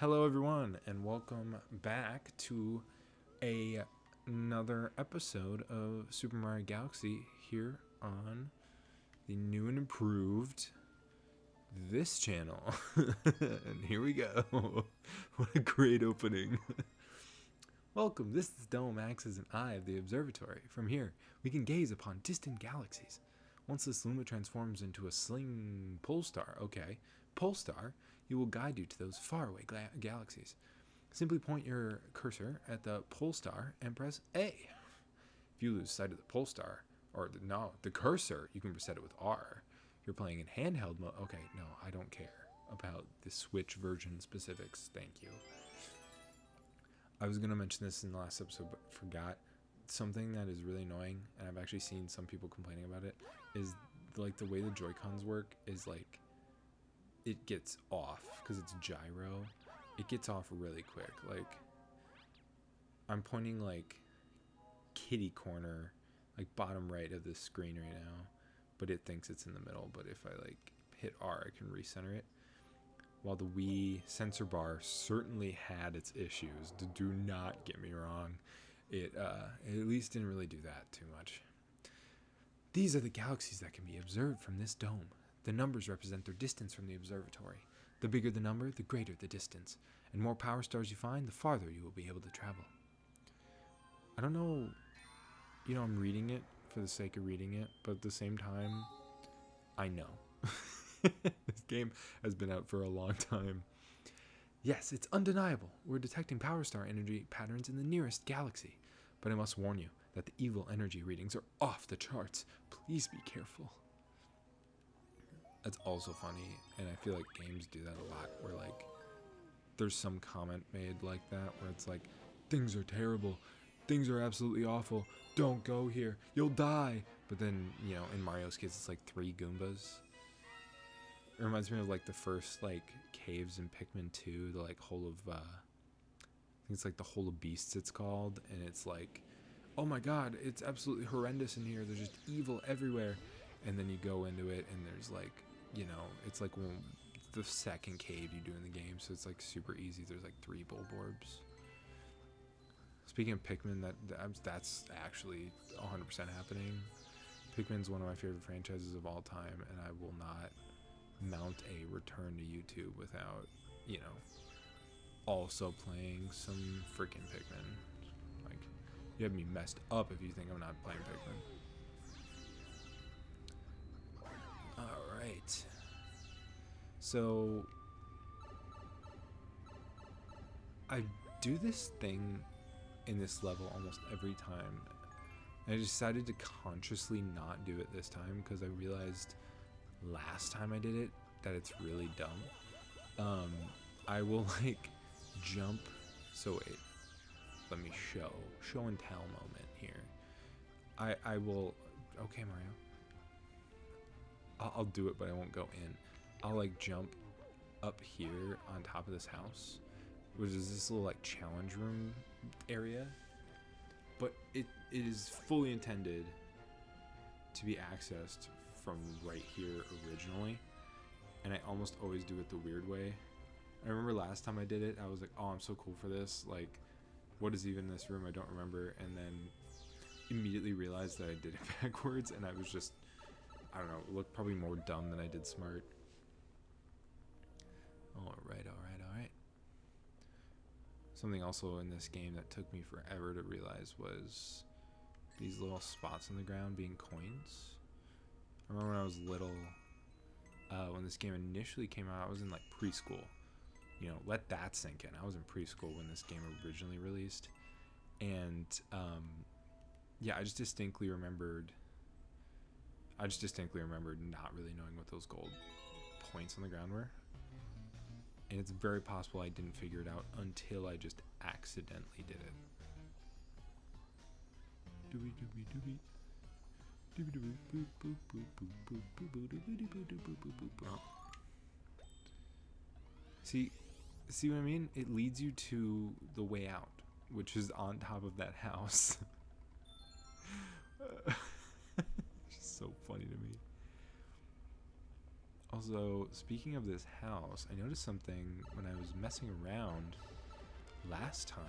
Hello, everyone, and welcome back to another episode of Super Mario Galaxy here on the new and improved this channel. And here we go. What a great opening. Welcome, this is Dome acts as an eye of the observatory. From here, we can gaze upon distant galaxies. Once this Luma transforms into a sling polestar, he will guide you to those faraway galaxies. Simply point your cursor at the polestar and press A. If you lose sight of the polestar, the cursor, you can reset it with R. If you're playing in handheld mode, I don't care about the Switch version specifics, thank you. I was going to mention this in the last episode, but forgot. Something that is really annoying, and I've actually seen some people complaining about it, is like the way the Joy-Cons work is like it gets off because it's gyro. It gets off really quick. Like I'm pointing like kitty corner, like bottom right of the screen right now, but it thinks it's in the middle. But if I like hit R, I can recenter it. While the Wii sensor bar certainly had its issues, do not get me wrong. It at least didn't really do that too much. These are the galaxies that can be observed from this dome. The numbers represent their distance from the observatory. The bigger the number, the greater the distance. And more power stars you find, the farther you will be able to travel. I don't know, I'm reading it for the sake of reading it, but at the same time, I know. This game has been out for a long time. Yes, it's undeniable. We're detecting power star energy patterns in the nearest galaxy. But I must warn you that the evil energy readings are off the charts. Please be careful. That's also funny, and I feel like games do that a lot, where like there's some comment made like that where it's like, things are terrible, things are absolutely awful, don't go here, you'll die. But then, in Mario's case, it's like 3 Goombas. It reminds me of like the first like caves in Pikmin 2, the like hole of I think it's like the hole of beasts it's called, and it's like, oh my god, it's absolutely horrendous in here, there's just evil everywhere. And then you go into it and there's like, it's like the second cave you do in the game, so it's like super easy. There's like 3 Bulborbs. Speaking of Pikmin, that's actually 100% happening. Pikmin's one of my favorite franchises of all time, and I will not mount a return to YouTube without, also playing some freaking Pikmin. Like, you have me messed up if you think I'm not playing Pikmin. Alright. So I do this thing in this level almost every time. And I decided to consciously not do it this time because I realized last time I did it that it's really dumb. I will like jump. So wait, let me show and tell moment here. I will. Okay, Mario. I'll do it, but I won't go in. I'll like jump up here on top of this house, which is this little like challenge room area, but it is fully intended to be accessed from right here originally, and I almost always do it the weird way. I remember last time I did it, I was like, oh, I'm so cool for this, like what is even this room, I don't remember, and then immediately realized that I did it backwards, and I was just, I don't know, it looked probably more dumb than I did smart. Alright. Something also in this game that took me forever to realize was these little spots on the ground being coins. I remember when I was little, when this game initially came out, I was in like preschool. Let that sink in. I was in preschool when this game originally released. And I just distinctly remembered not really knowing what those gold points on the ground were. And it's very possible I didn't figure it out until I just accidentally did it. See what I mean? It leads you to the way out, which is on top of that house. It's just so funny to me. Also, speaking of this house, I noticed something when I was messing around last time.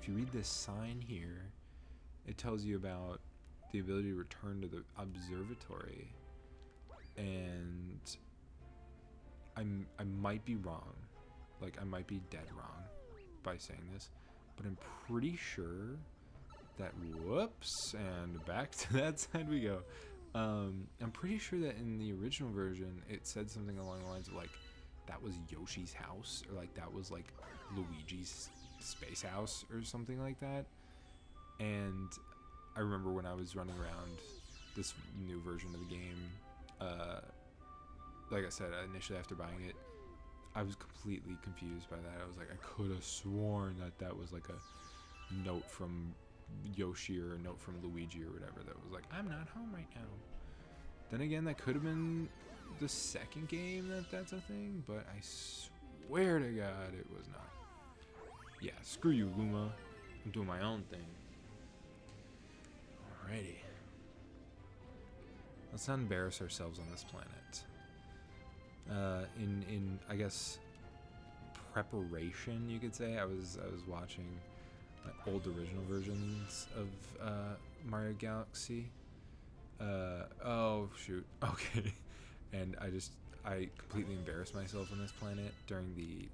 If you read this sign here, it tells you about the ability to return to the observatory. And I might be wrong. Like, I might be dead wrong by saying this. But I'm pretty sure that, whoops, and back to that side we go. I'm pretty sure that in the original version, it said something along the lines of, like, that was Yoshi's house, or, like, that was, like, Luigi's space house, or something like that. And I remember when I was running around this new version of the game, like I said, initially after buying it, I was completely confused by that. I was like, I could have sworn that that was, like, a note from Yoshi or a note from Luigi or whatever that was like, I'm not home right now. Then again, that could have been the second game that's a thing, but I swear to God it was not. Yeah, screw you, Luma. I'm doing my own thing. Alrighty. Let's not embarrass ourselves on this planet. In I guess preparation, you could say, I was watching old original versions of Mario Galaxy. Oh shoot. Okay. And I completely embarrassed myself on this planet during the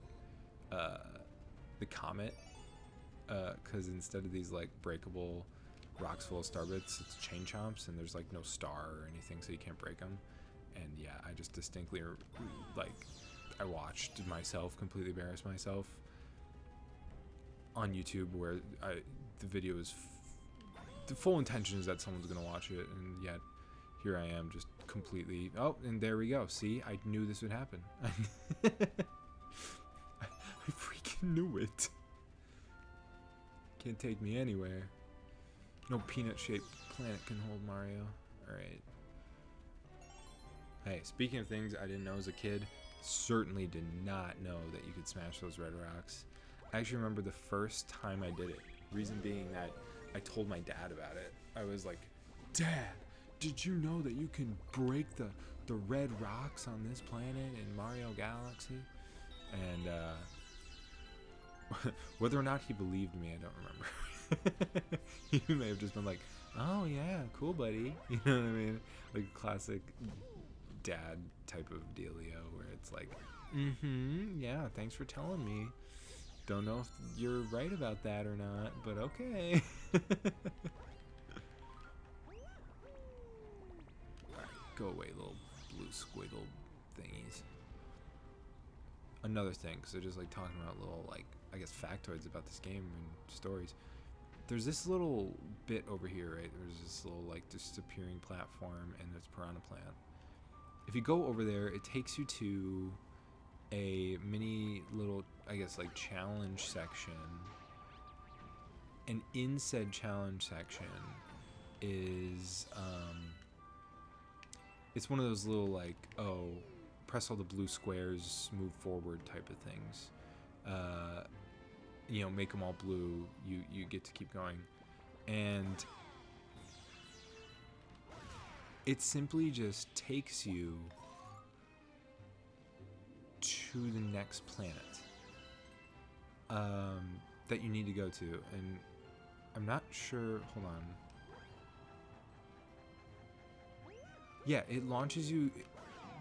comet, because instead of these like breakable rocks full of star bits, it's chain chomps, and there's like no star or anything, so you can't break them. And yeah, I just distinctly, like, I watched myself completely embarrass myself on YouTube, where the video is the full intention is that someone's gonna watch it, and yet here I am just completely. Oh, and there we go. See, I knew this would happen. I freaking knew it. Can't take me anywhere. No peanut-shaped planet can hold Mario. All right. Hey, speaking of things I didn't know as a kid, certainly did not know that you could smash those red rocks. I actually remember the first time I did it. Reason being that I told my dad about it. I was like, Dad, did you know that you can break the red rocks on this planet in Mario Galaxy? And whether or not he believed me, I don't remember. He may have just been like, oh yeah, cool buddy. You know what I mean? Like classic dad type of dealio where it's like, yeah, thanks for telling me. Don't know if you're right about that or not, but okay. Alright, go away, little blue squiggle thingies. Another thing, because they're just like talking about little, like, I guess factoids about this game and stories. There's this little bit over here, right? There's this little, like, disappearing platform, and there's Piranha Plant. If you go over there, it takes you to a mini little, I guess, like, challenge section. And in said challenge section is, it's one of those little, like, oh, press all the blue squares, move forward type of things. You know, make them all blue, you get to keep going. And it simply just takes you to the next planet that you need to go to. And I'm not sure, hold on. Yeah, it launches you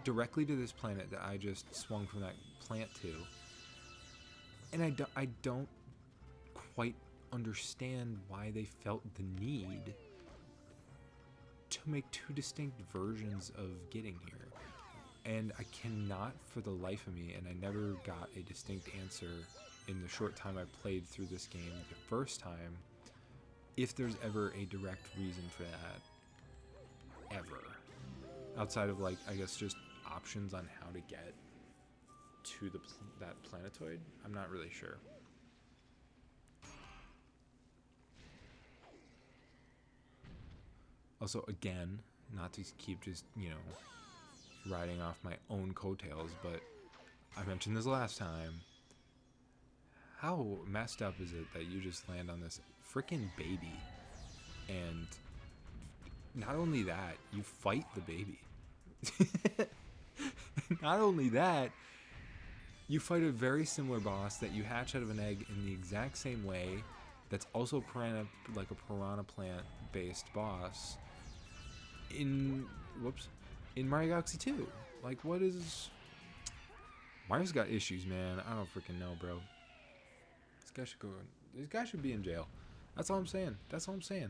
directly to this planet that I just swung from that plant to. And I don't quite understand why they felt the need to make two distinct versions of getting here. And I cannot for the life of me, and I never got a distinct answer in the short time I played through this game the first time, if there's ever a direct reason for that, ever. Outside of, like, I guess just options on how to get to that planetoid. I'm not really sure. Also, again, not to keep just, you know, riding off my own coattails, but I mentioned this last time. How messed up is it that you just land on this freaking baby, and not only that, you fight the baby. Not only that, you fight a very similar boss that you hatch out of an egg in the exact same way. That's also like a piranha plant based boss in Mario Galaxy 2. Like, what is... Mario's got issues, man. I don't freaking know, bro. This guy should go... This guy should be in jail. That's all I'm saying. That's all I'm saying.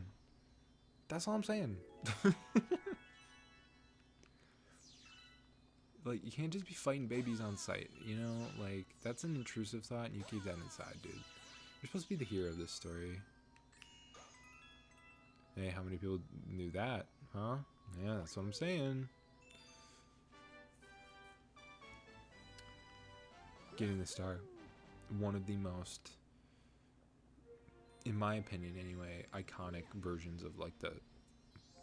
That's all I'm saying. Like, you can't just be fighting babies on sight, you know? Like, that's an intrusive thought, and you keep that inside, dude. You're supposed to be the hero of this story. Hey, how many people knew that? Huh? Yeah, that's what I'm saying. Getting the star. One of the most, in my opinion anyway, iconic versions of, like, the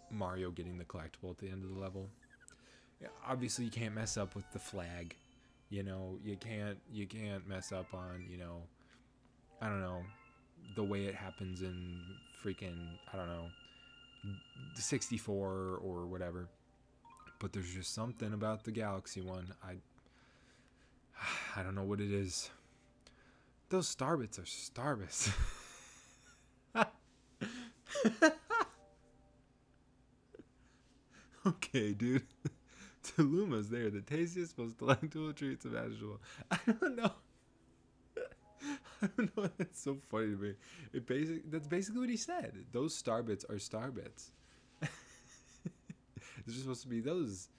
Mario getting the collectible at the end of the level. Yeah, obviously, you can't mess up with the flag. You know, you can't mess up on, you know, I don't know, the way it happens in freaking, I don't know, 64 or whatever. But there's just something about the Galaxy one. I don't know what it is. Those starbits are starbits. Okay, dude. Tuluma's there, the tastiest, most delectable treats imaginable. I don't know. I don't know. That's so funny to me. That's basically what he said. Those starbits are starbits. It's just supposed to be those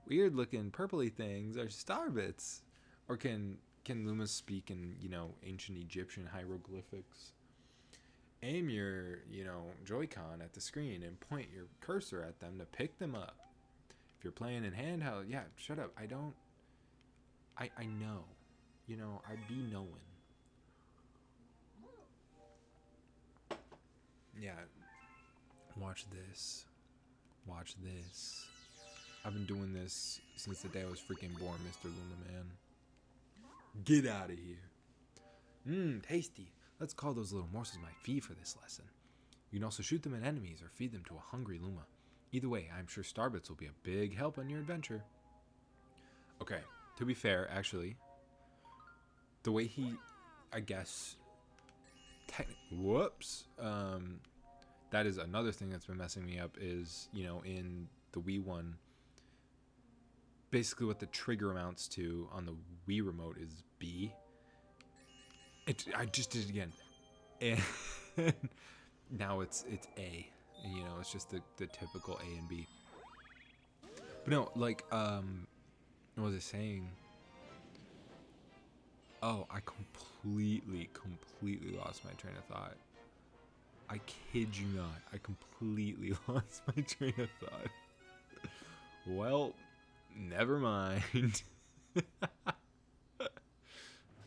weird-looking purpley things are starbits. Or can Luma speak in, you know, ancient Egyptian hieroglyphics? Aim your, you know, Joy-Con at the screen and point your cursor at them to pick them up. If you're playing in handheld, yeah, shut up. I know. You know, I'd be knowing. Yeah. Watch this. Watch this. I've been doing this since the day I was freaking born, Mr. Luna Man. Get out of here. Tasty. Let's call those little morsels my fee for this lesson. You can also shoot them at enemies or feed them to a hungry Luma. Either way, I'm sure starbits will be a big help on your adventure. Okay, to be fair, actually, the way he, I guess, whoops, that is another thing that's been messing me up is, you know, in the Wii one, basically what the trigger amounts to on the Wii remote is B. I just did it again. And now it's A. And, you know, it's just the typical A and B. But no, like, what was I saying? Oh, I completely lost my train of thought. I kid you not. I completely lost my train of thought. Well, never mind.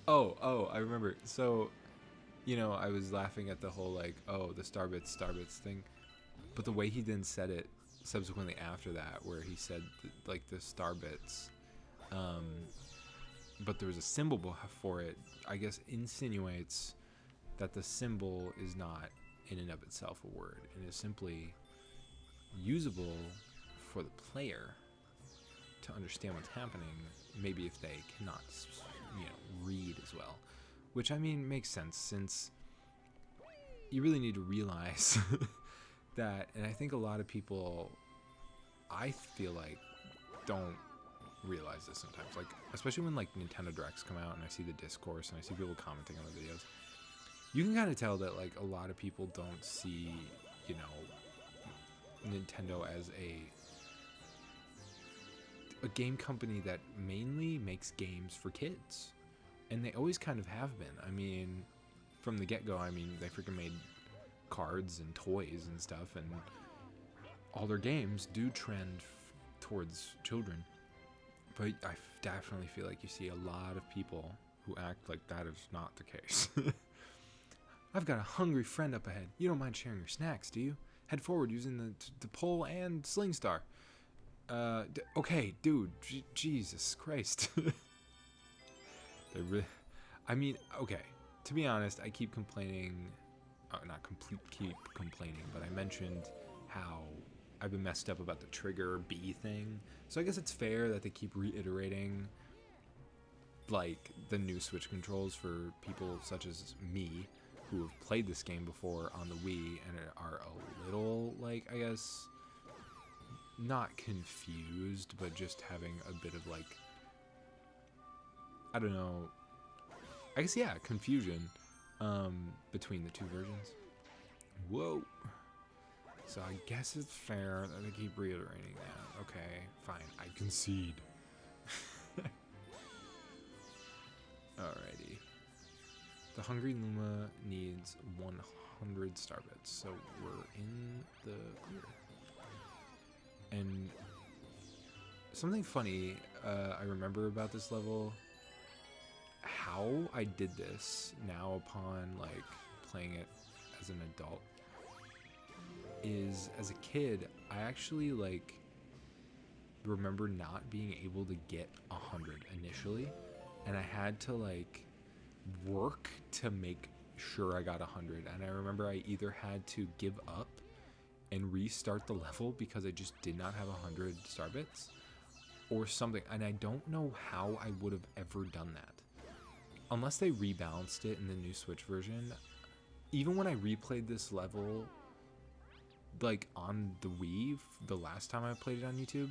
Oh, I remember. So, you know, I was laughing at the whole, like, oh, the starbits thing. But the way he then said it subsequently after that, where he said, like, the starbits, but there was a symbol for it, I guess insinuates that the symbol is not in and of itself a word, and is simply usable for the player to understand what's happening, maybe if they cannot, you know, read as well. Which, I mean, makes sense, since you really need to realize that, and I think a lot of people, I feel like, don't realize this sometimes. Like, especially when, like, Nintendo Directs come out and I see the discourse and I see people commenting on the videos, you can kind of tell that, like, a lot of people don't see, you know, Nintendo as a game company that mainly makes games for kids. And they always kind of have been. I mean, from the get-go, I mean, they freaking made cards and toys and stuff, and all their games do trend towards children. But I definitely feel like you see a lot of people who act like that is not the case. I've got a hungry friend up ahead. You don't mind sharing your snacks, do you? Head forward using the pole and sling star. Okay, dude. Jesus Christ. I mean, okay. To be honest, I keep complaining. Keep complaining, but I mentioned how I've been messed up about the trigger B thing. So I guess it's fair that they keep reiterating like the new Switch controls for people such as me who have played this game before on the Wii and are a little, like, I guess, not confused, but just having a bit of, like, I don't know, I guess, yeah, confusion between the two versions. Whoa. So I guess it's fair that they keep reiterating that. Okay, fine, I concede. Alrighty. The Hungry Luma needs 100 star bits, so we're in the clear. And something funny I remember about this level, how I did this now upon like playing it as an adult, is as a kid I actually like remember not being able to get 100 initially, and I had to like work to make sure I got 100. And I remember I either had to give up and restart the level because I just did not have 100 star bits or something, and I don't know how I would have ever done that unless they rebalanced it in the new Switch version. Even when I replayed this level like on the Wii the last time I played it on YouTube,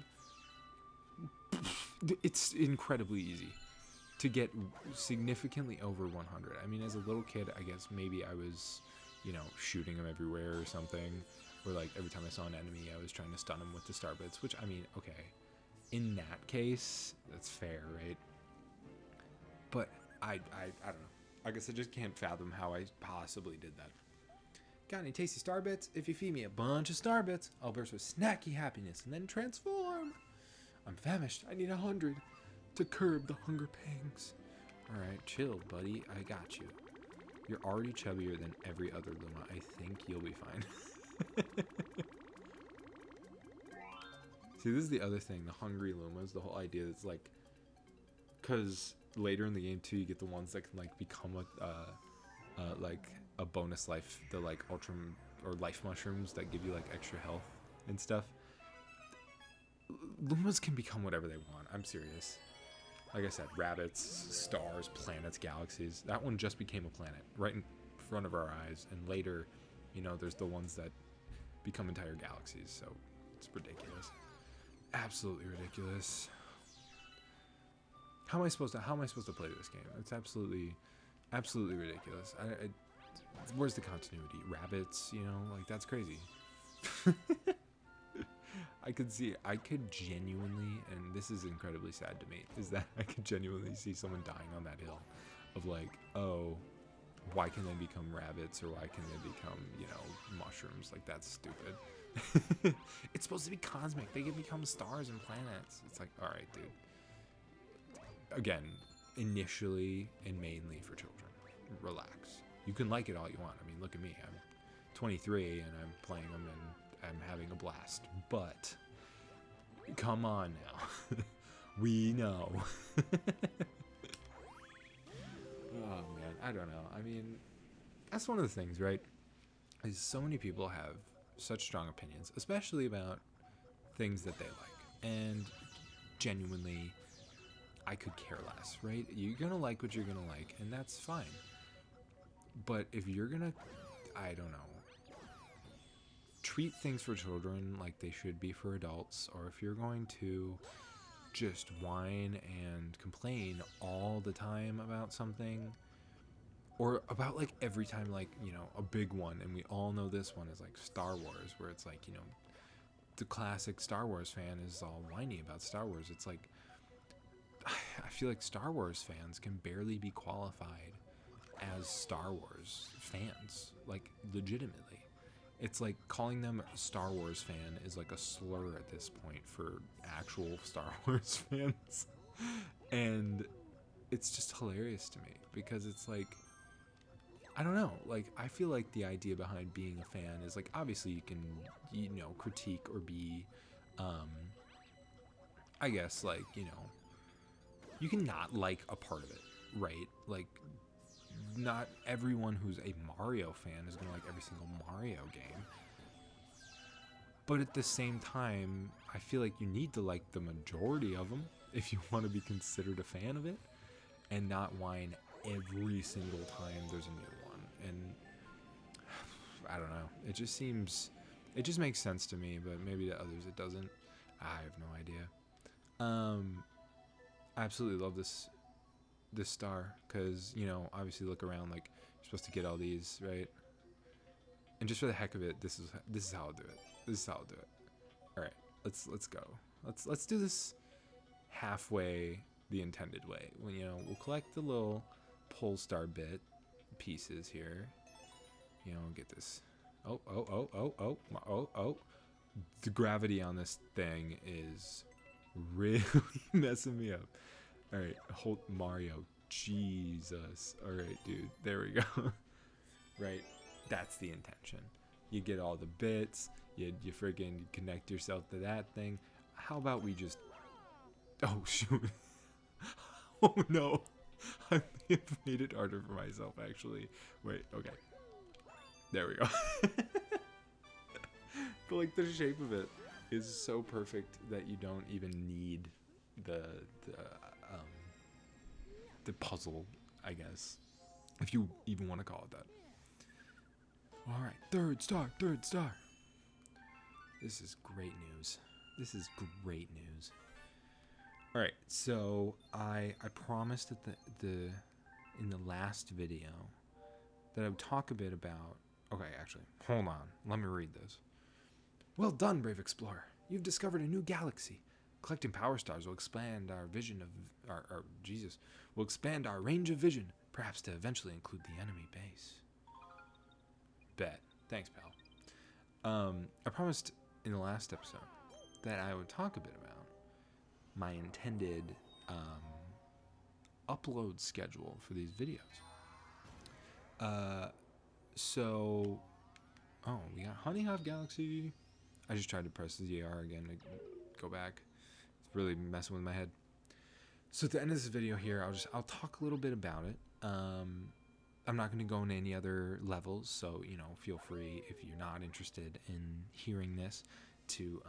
it's incredibly easy to get significantly over 100. I mean, as a little kid, I guess maybe I was, you know, shooting them everywhere or something, or like every time I saw an enemy I was trying to stun them with the star bits, which, I mean, okay, in that case that's fair, right? But I don't know, I guess I just can't fathom how I possibly did that. Got any tasty star bits? If you feed me a bunch of star bits, I'll burst with snacky happiness and then transform. I'm famished. I need 100 to curb the hunger pangs. Alright, chill, buddy. I got you. You're already chubbier than every other Luma. I think you'll be fine. See, this is the other thing. The hungry Lumas, the whole idea that's like, because later in the game too, you get the ones that can like become like a bonus life, the like ultra or life mushrooms that give you like extra health and stuff. Lumas can become whatever they want. I'm serious. Like I said, rabbits, stars, planets, galaxies. That one just became a planet right in front of our eyes. And later, you know, there's the ones that become entire galaxies. So it's ridiculous. Absolutely ridiculous. How am I supposed to play this game? It's absolutely ridiculous. Where's the continuity? Rabbits, you know, like that's crazy. I could genuinely, and this is incredibly sad to me, is that I could genuinely see someone dying on that hill of like, oh, why can they become rabbits, or why can they become, you know, mushrooms? Like, that's stupid. It's supposed to be cosmic. They can become stars and planets. It's like, all right, dude. Again, initially and mainly for children. Relax. You can like it all you want. I mean, look at me. I'm 23 and I'm playing them and I'm having a blast. But come on now. We know. Oh man, I don't know. I mean, that's one of the things, right? Is so many people have such strong opinions, especially about things that they like. And genuinely, I could care less, right? You're gonna like what you're gonna like, and that's fine. But if you're gonna, I don't know, treat things for children like they should be for adults, or if you're going to just whine and complain all the time about something, or about like every time, like, you know, a big one, and we all know this one is like Star Wars, where it's like, you know, the classic Star Wars fan is all whiny about Star Wars. It's like, I feel like Star Wars fans can barely be qualified as Star Wars fans, like legitimately. It's like calling them a Star Wars fan is like a slur at this point for actual Star Wars fans. And it's just hilarious to me because it's like, I don't know, like I feel like the idea behind being a fan is like, obviously you can, you know, critique or be I guess, like, you know, you can not like a part of it, right? Like, not everyone who's a Mario fan is gonna like every single Mario game. But at the same time, I feel like you need to like the majority of them if you want to be considered a fan of it, and not whine every single time there's a new one. And I don't know. It just makes sense to me, but maybe to others it doesn't. I have no idea. I absolutely love this star because, you know, obviously look around, like you're supposed to get all these, right? And just for the heck of it, this is how I'll do it. This is how I'll do it. All right, let's go. Let's do this halfway the intended way. Well, you know, we'll collect the little pole star bit pieces here. You know, get this. Oh. The gravity on this thing is really messing me up. All right, hold Mario. Jesus. All right, dude. There we go. Right, that's the intention. You get all the bits. You freaking connect yourself to that thing. How about we just? Oh shoot. Oh no. I may have made it harder for myself actually. Wait. Okay. There we go. But like the shape of it is so perfect that you don't even need the puzzle, I guess, if you even want to call it that. All right, third star. This is great news. All right, so I promised at the in the last video that I would talk a bit about. Okay, actually, hold on. Let me read this. Well done, brave explorer. You've discovered a new galaxy. Collecting power stars will expand our vision of will expand our range of vision, perhaps to eventually include the enemy base. Bet. Thanks, pal. I promised in the last episode that I would talk a bit about my intended upload schedule for these videos. So, we got Honey Hive Galaxy. I just tried to press ZR again to go back. It's really messing with my head. So at the end of this video here, I'll talk a little bit about it. I'm not going to go into any other levels, so you know, feel free if you're not interested in hearing this to,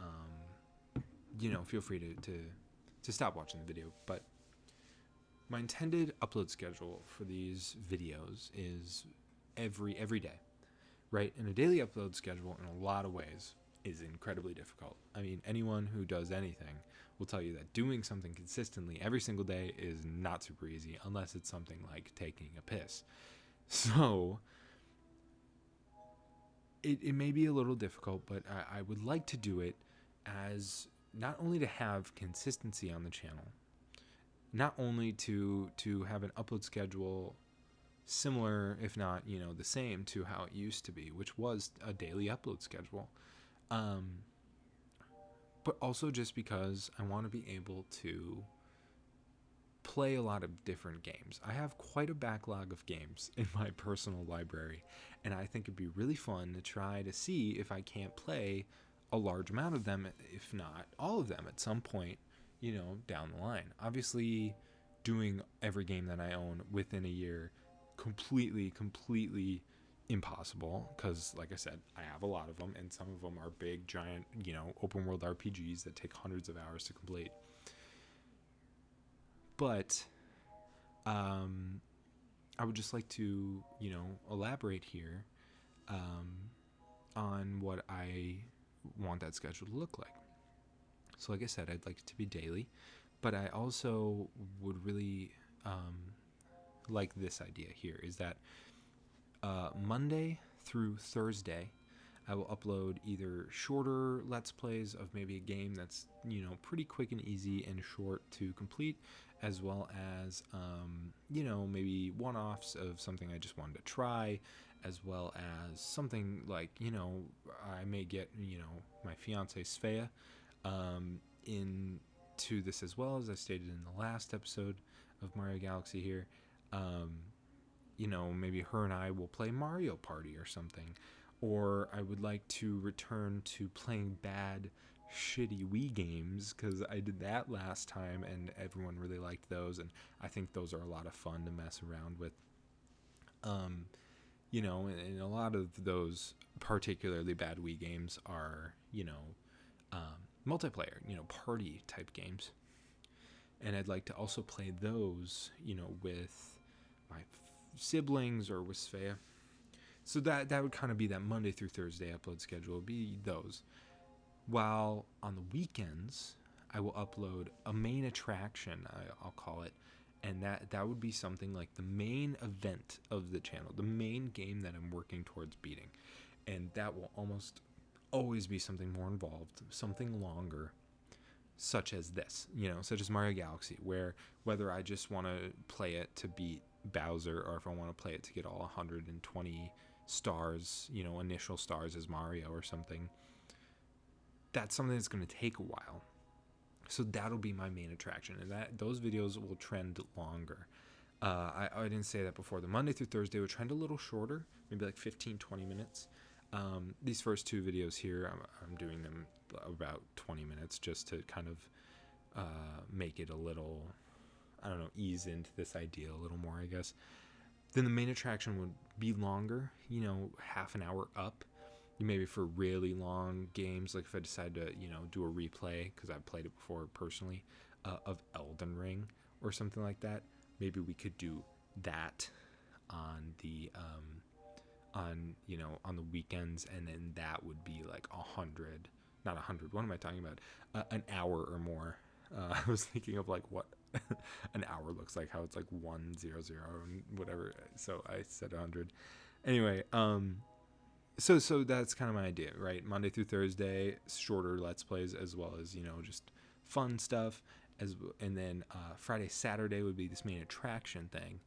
you know, feel free to stop watching the video. But my intended upload schedule for these videos is every day, right? And a daily upload schedule in a lot of ways is incredibly difficult. I mean, anyone who does anything will tell you that doing something consistently every single day is not super easy unless it's something like taking a piss. So it may be a little difficult, but I would like to do it as not only to have consistency on the channel, not only to have an upload schedule similar, if not, you know, the same to how it used to be, which was a daily upload schedule, but also just because I want to be able to play a lot of different games. I have quite a backlog of games in my personal library, and I think it'd be really fun to try to see if I can't play a large amount of them, if not all of them at some point, you know, down the line. Obviously, doing every game that I own within a year, completely impossible, because like I said, I have a lot of them, and some of them are big, giant, you know, open world RPGs that take hundreds of hours to complete. But I would just like to, you know, elaborate here on what I want that schedule to look like. So like I said, I'd like it to be daily, but I also would really like this idea here, is that Monday through Thursday, I will upload either shorter Let's Plays of maybe a game that's, you know, pretty quick and easy and short to complete, as well as, you know, maybe one-offs of something I just wanted to try, as well as something like, you know, I may get, you know, my fiance Svea into this as well, as I stated in the last episode of Mario Galaxy here. You know, maybe her and I will play Mario Party or something. Or I would like to return to playing bad, shitty Wii games, because I did that last time and everyone really liked those, and I think those are a lot of fun to mess around with. and a lot of those particularly bad Wii games are, multiplayer, party type games. And I'd like to also play those, with my siblings or with Svea. So that would kind of be that Monday through Thursday upload schedule, would be those. While on the weekends, I will upload a main attraction, I'll call it, and that would be something like the main event of the channel, the main game that I'm working towards beating. And that will almost always be something more involved, something longer, such as this, such as Mario Galaxy, where whether I just want to play it to beat Bowser or if I want to play it to get all 120 stars, initial stars as Mario or something, that's something that's going to take a while. So that'll be my main attraction, and those videos will trend longer. I didn't say that before. The Monday through Thursday will trend a little shorter, maybe like 15-20 minutes. These first two videos here, I'm doing them about 20 minutes just to kind of make it a little, I don't know, ease into this idea a little more, I guess. Then the main attraction would be longer, half an hour up. Maybe for really long games, like if I decide to, do a replay, because I've played it before personally, of Elden Ring or something like that. Maybe we could do that on the on the weekends, and then that would be like 100, not 100. What am I talking about? An hour or more. I was thinking of like what an hour looks like, how it's like 100 and whatever. So I said 100. Anyway, so that's kind of my idea, right? Monday through Thursday, shorter Let's Plays, as well as just fun stuff. And then Friday, Saturday would be this main attraction thing.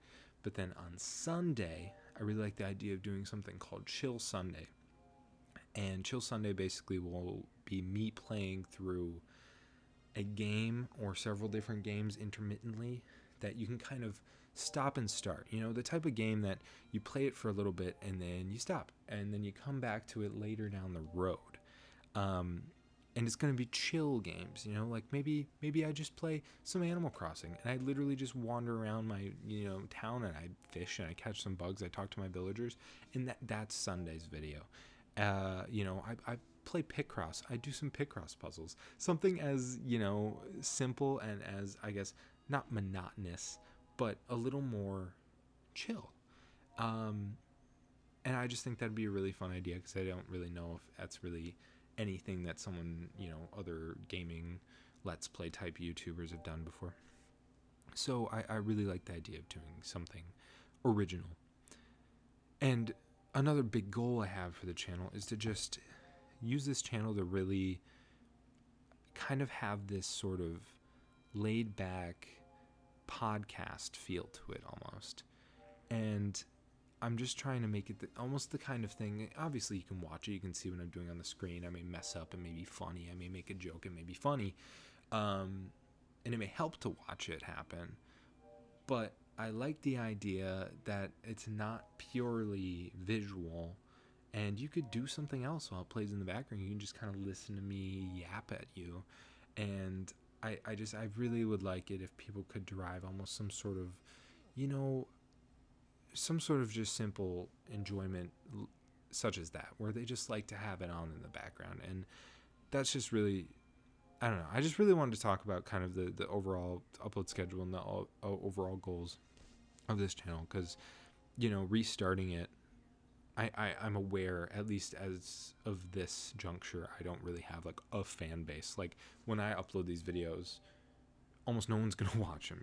But then on Sunday, I really like the idea of doing something called Chill Sunday. And Chill Sunday basically will be me playing through a game or several different games intermittently that you can kind of stop and start. The type of game that you play it for a little bit and then you stop and then you come back to it later down the road. And it's going to be chill games, like maybe I just play some Animal Crossing and I literally just wander around my, town, and I fish and I catch some bugs. I talk to my villagers, and that's Sunday's video. I play Picross. I do some Picross puzzles. Something as, simple and as, I guess, not monotonous, but a little more chill. And I just think that'd be a really fun idea, because I don't really know if that's really anything that someone, other gaming Let's Play type YouTubers have done before. So I really like the idea of doing something original. And another big goal I have for the channel is to just use this channel to really kind of have this sort of laid back podcast feel to it almost. And I'm just trying to make it almost the kind of thing, obviously you can watch it, you can see what I'm doing on the screen. I may mess up, it may be funny, I may make a joke, it may be funny, and it may help to watch it happen. But I like the idea that it's not purely visual, and you could do something else while it plays in the background. You can just kind of listen to me yap at you. And I really would like it if people could derive almost some sort of, some sort of just simple enjoyment such as that, where they just like to have it on in the background. And that's just really, I don't know, I just really wanted to talk about kind of the overall upload schedule and the overall goals of this channel, because restarting it, I'm aware, at least as of this juncture, I don't really have like a fan base. Like when I upload these videos, almost no one's gonna watch them.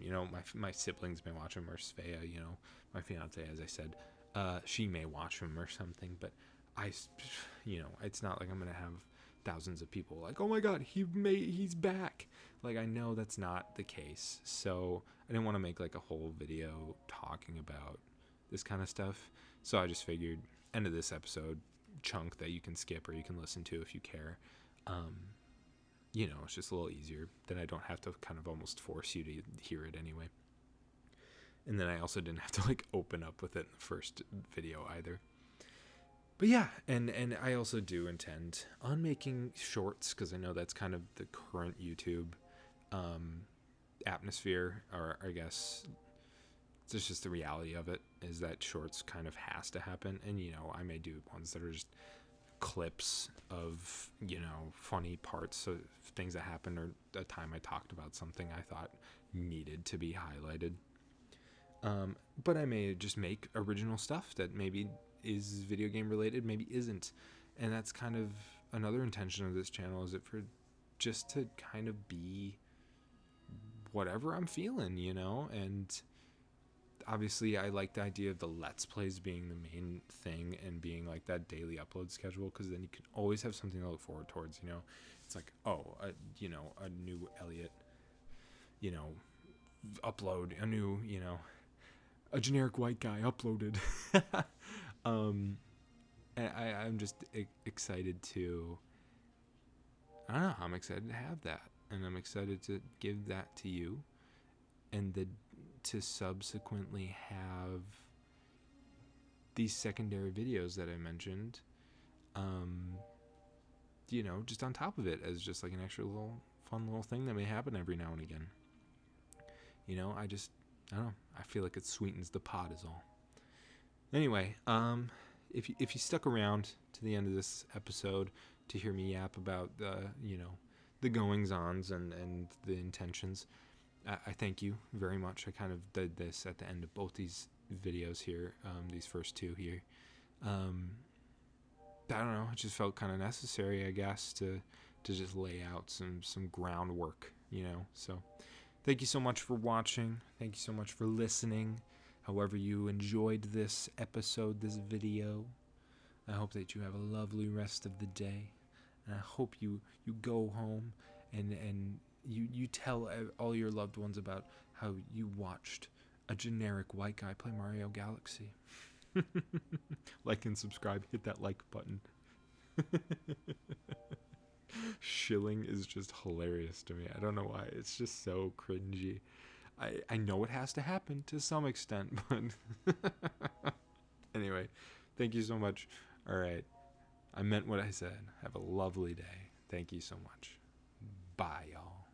My siblings may watch them, or Svea, my fiance, as I said, she may watch them or something. But it's not like I'm gonna have thousands of people like, oh my god, he's back. Like, I know that's not the case, so I didn't want to make like a whole video talking about this kind of stuff. So I just figured, end of this episode chunk that you can skip or you can listen to if you care. It's just a little easier. Then I don't have to kind of almost force you to hear it anyway. And then I also didn't have to like open up with it in the first video either. But yeah, and I also do intend on making shorts, because I know that's kind of the current YouTube atmosphere, or I guess it's just the reality of it is that shorts kind of has to happen. And, you know, I may do ones that are just clips of, you know, funny parts of things that happened or a time I talked about something I thought needed to be highlighted. But I may just make original stuff that maybe is video game related, maybe isn't. And that's kind of another intention of this channel, is it for just to kind of be whatever I'm feeling, you know? And obviously I like the idea of the Let's Plays being the main thing and being like that daily upload schedule, because then you can always have something to look forward towards, you know? It's like, oh, you know, a new Elliot, you know, upload, a new, you know, a generic white guy uploaded. And I'm just excited to, I don't know, I'm excited to have that. And I'm excited to give that to you. And to subsequently have these secondary videos that I mentioned, you know, just on top of it as just like an extra little fun little thing that may happen every now and again. You know, I don't know, I feel like it sweetens the pot is all. Anyway, if you stuck around to the end of this episode to hear me yap about the, you know, the goings-ons and the intentions, I thank you very much. I kind of did this at the end of both these videos here, these first two here. I don't know, it just felt kind of necessary, I guess, to just lay out some groundwork, you know. So thank you so much for watching. Thank you so much for listening. However you enjoyed this episode, this video, I hope that you have a lovely rest of the day. And I hope you go home and you tell all your loved ones about how you watched a generic white guy play Mario Galaxy. Like and subscribe, hit that like button. Shilling is just hilarious to me. I don't know why. It's just so cringy. I know it has to happen to some extent, but anyway, thank you so much. All right. I meant what I said. Have a lovely day. Thank you so much. Bye, y'all.